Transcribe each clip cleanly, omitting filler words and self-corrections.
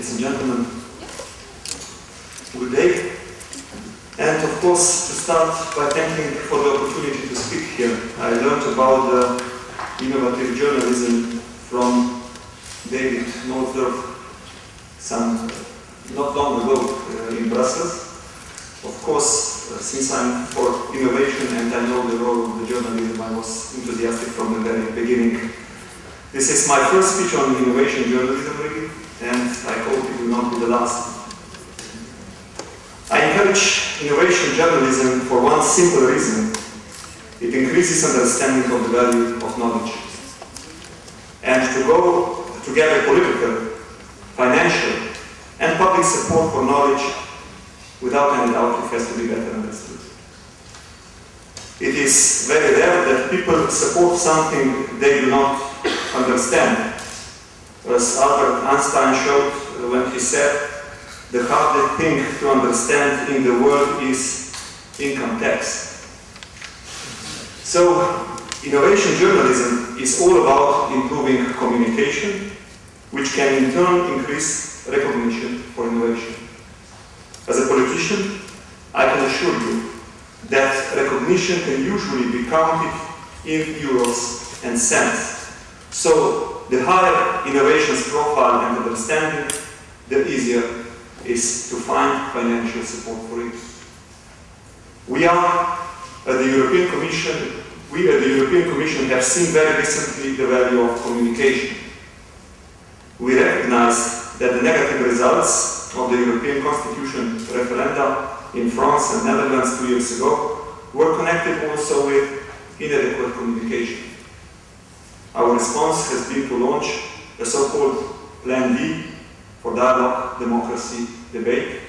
ladies and gentlemen, good day. And of course, to start by thanking for the opportunity to speak here. I learned about innovative journalism from David Northrop not long ago in Brussels. Of course, since I'm for innovation and I know the role of the journalism, I was enthusiastic from the very beginning. This is my first speech on innovation journalism, really, and I hope it will not be the last. I encourage innovation journalism for one simple reason. It increases understanding of the value of knowledge. And to go together political, financial, and public support for knowledge, without any doubt, it has to be better understood. It is very rare that people support something they do not understand. As Albert Einstein showed when he said, the hardest thing to understand in the world is income tax. So, innovation journalism is all about improving communication, which can in turn increase recognition for innovation. As a politician, I can assure you that recognition can usually be counted in euros and cents. So, the higher innovation's profile and understanding, the easier is to find financial support for it. We at the European Commission have seen very recently the value of communication. We recognize that the negative results of the European Constitution referenda in France and Netherlands 2 years ago were connected also with inadequate communication. Our response has been to launch a so-called Plan D for dialogue, democracy, debate.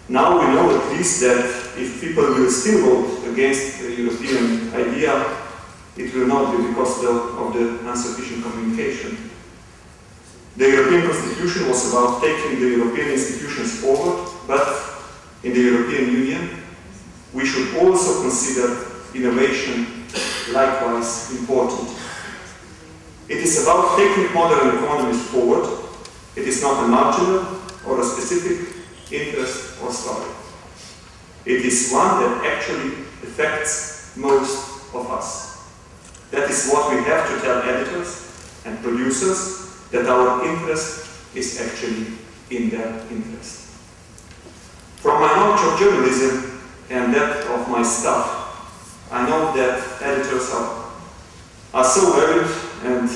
Now we know at least that if people will still vote against the European idea, it will not be because of the insufficient communication. The European Constitution was about taking the European institutions forward, but in the European Union, we should also consider innovation likewise important. It is about taking modern economies forward. It is not a marginal or a specific interest or story. It is one that actually affects most of us. That is what we have to tell editors and producers, that our interest is actually in their interest. From my knowledge of journalism and that of my staff, I know that editors are so valued and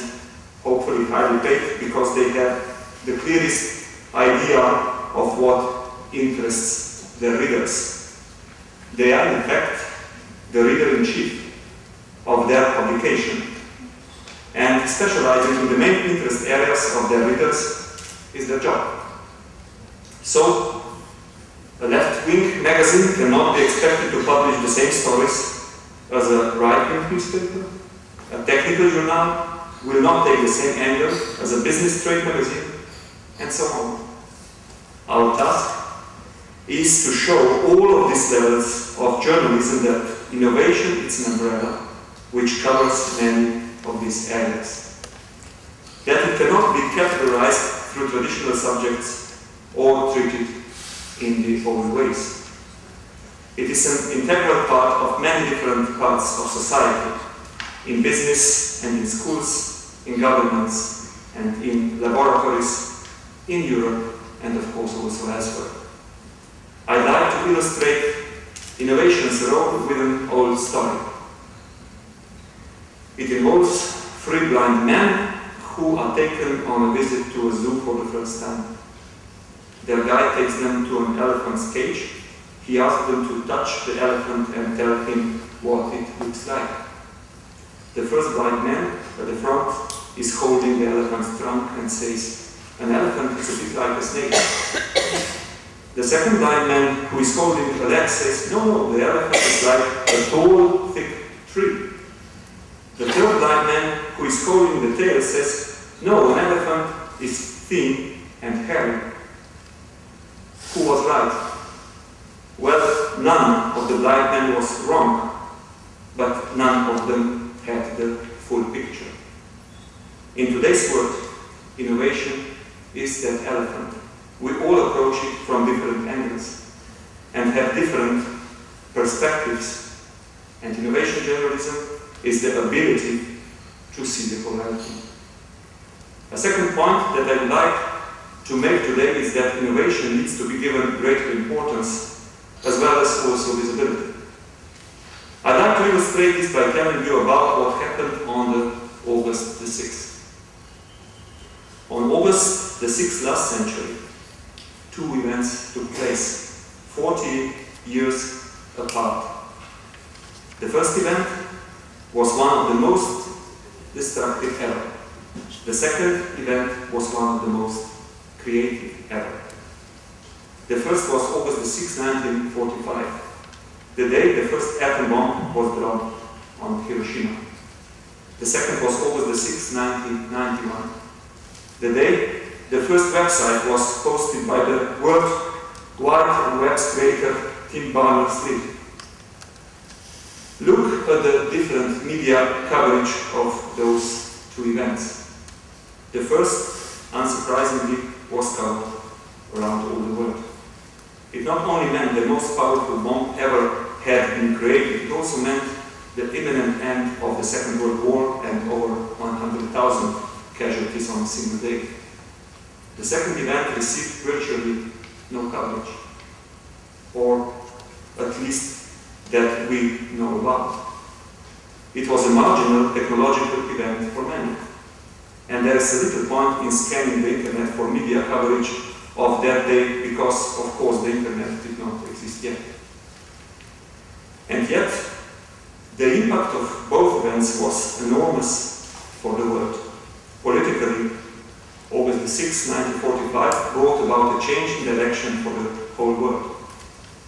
hopefully highly paid because they have the clearest idea of what interests their readers. They are, in fact, the reader-in-chief of their publication, and specializing in the main interest areas of their readers is their job. So, a left-wing magazine cannot be expected to publish the same stories as a right-wing newspaper. A technical journal will not take the same angle as a business trade magazine, and so on. Our task is to show all of these levels of journalism that innovation is an umbrella which covers many of these areas. That it cannot be categorized through traditional subjects or treated in the old ways. It is an integral part of many different parts of society, in business and in schools, in governments and in laboratories, in Europe, and of course also elsewhere. I'd like to illustrate innovation's role with an old story. It involves 3 blind men who are taken on a visit to a zoo for the first time. Their guide takes them to an elephant's cage. He asks them to touch the elephant and tell him what it looks like. The first blind man at the front is holding the elephant's trunk and says, "An elephant is a bit like a snake." The second blind man, who is holding a leg, says, "No, the elephant is like a tall, thick tree." The third blind man, who is holding the tail, says, "No, an elephant is thin and hairy." Who was right? Well, none of the blind men was wrong, but none of them had the full picture. In today's world, innovation is that elephant And innovation journalism is the ability to see the causality. A second point that I would like to make today is that innovation needs to be given greater importance as well as also visibility. I'd like to illustrate this by telling you about what happened on August the 6th. On August the 6th last century, two events took place, 40 years apart. The first event was one of the most destructive ever. The second event was one of the most creative ever. The first was August the 6th, 1945, the day the first atom bomb was dropped on Hiroshima. The second was August the 6th, 1991, the day the first website was posted by the World Wide Web's creator Tim Berners-Lee. Look at the different media coverage of those two events. The first, unsurprisingly, was covered around all the world. It not only meant the most powerful bomb ever had been created, it also meant the imminent end of the Second World War and over 100,000 casualties on a single day. The second event received virtually no coverage, or at least that we know about. It was a marginal technological event for many, and there is a little point in scanning the internet for media coverage of that day because, of course, the internet did not exist yet. And yet, the impact of both events was enormous for the world. Politically, August the 6th, 1945 brought about a change in direction for the whole world.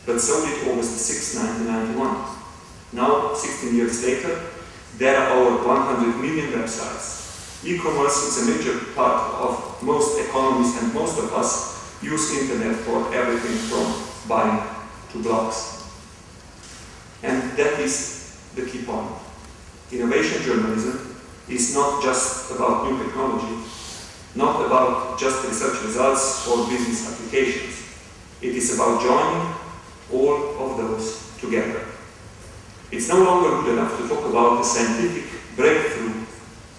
But so did August the 6th, 1991. Now, 16 years later, there are over 100 million websites. E-commerce is a major part of most economies, and most of us use internet for everything from buying to blogs. And that is the key point. Innovation journalism is not just about new technology, not about just research results or business applications. It is about joining all of those together. It's no longer good enough to talk about the scientific breakthrough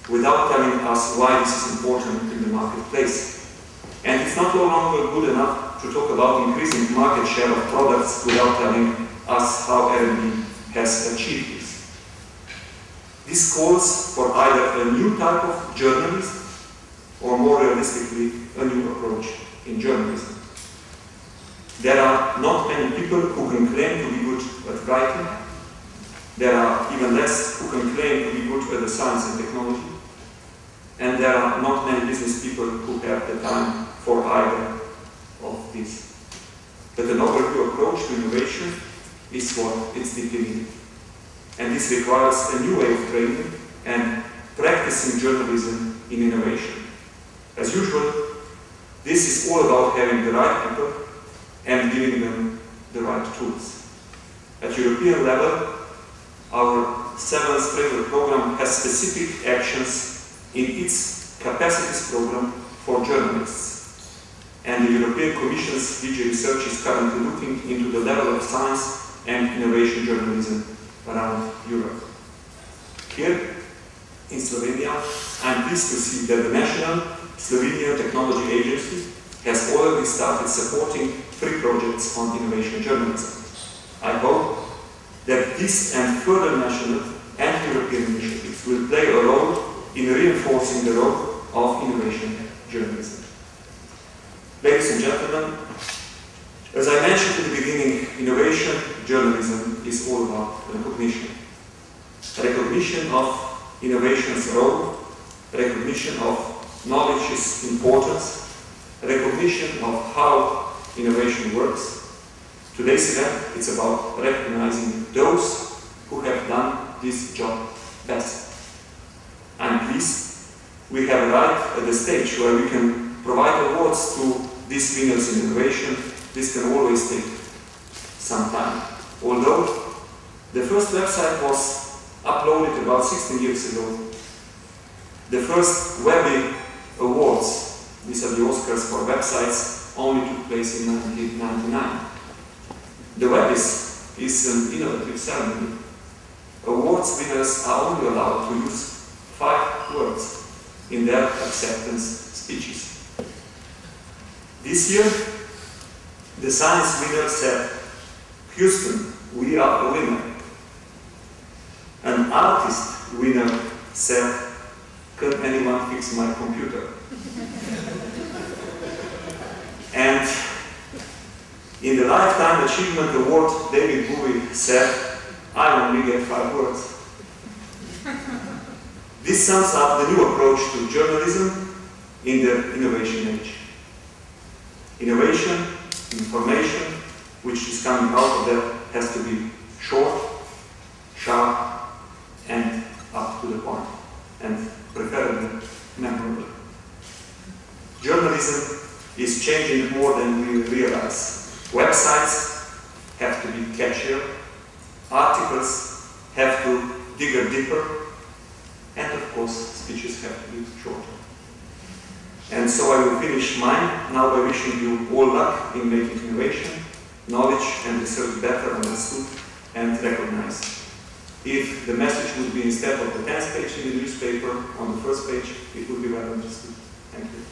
without telling us why this is important in the marketplace. And it's not no longer good enough to talk about increasing market share of products without telling us how R&D has achieved this. This calls for either a new type of journalism or, more realistically, a new approach in journalism. There are not many people who can claim to be good at writing. There are even less who can claim to be good at the science and technology. And there are not many business people who have the time for either of these. But an overview approach to innovation is what it's deeply needed. And this requires a new way of training and practicing journalism in innovation. As usual, this is all about having the right people and giving them the right tools. At European level, our 7th framework program has specific actions in its capacities program for journalists. And the European Commission's DG Research is currently looking into the level of science and innovation journalism around Europe. Here in Slovenia, I'm pleased to see that the National Slovenian Technology Agency has already started supporting 3 projects on innovation journalism. I hope that this and further national and European initiatives will play a role in reinforcing the role of innovation journalism. Ladies and gentlemen, as I mentioned at the beginning, innovation journalism is all about recognition. Recognition of innovation's role, recognition of knowledge's importance, recognition of how innovation works. Today's event is about recognizing those who have done this job best. I'm pleased we have arrived at the stage where we can provide awards to these winners in innovation. This can always take some time. Although the first website was uploaded about 16 years ago, the first Webby Awards, these are the Oscars for websites, only took place in 1999. The Webby is an innovative ceremony awards winners are only allowed to use 5 words in their acceptance speeches. This year, the science winner said, "Houston, we are the winner." An artist winner said, "Can anyone fix my computer?" And in the Lifetime Achievement Award, David Bowie said, "I only get 5 words." This sums up the new approach to journalism in the innovation age. Innovation, information, which is coming out of that, has to be short, sharp, and up to the point, and preferably memorable. Journalism is changing more than we realize. Websites have to be catchier, articles have to dig deeper, and of course, speeches have to be shorter. And so I will finish mine now by wishing you all luck in making innovation, knowledge, and research better understood and recognized. If the message would be instead of the 10th page in the newspaper, on the first page, it would be well understood. Thank you.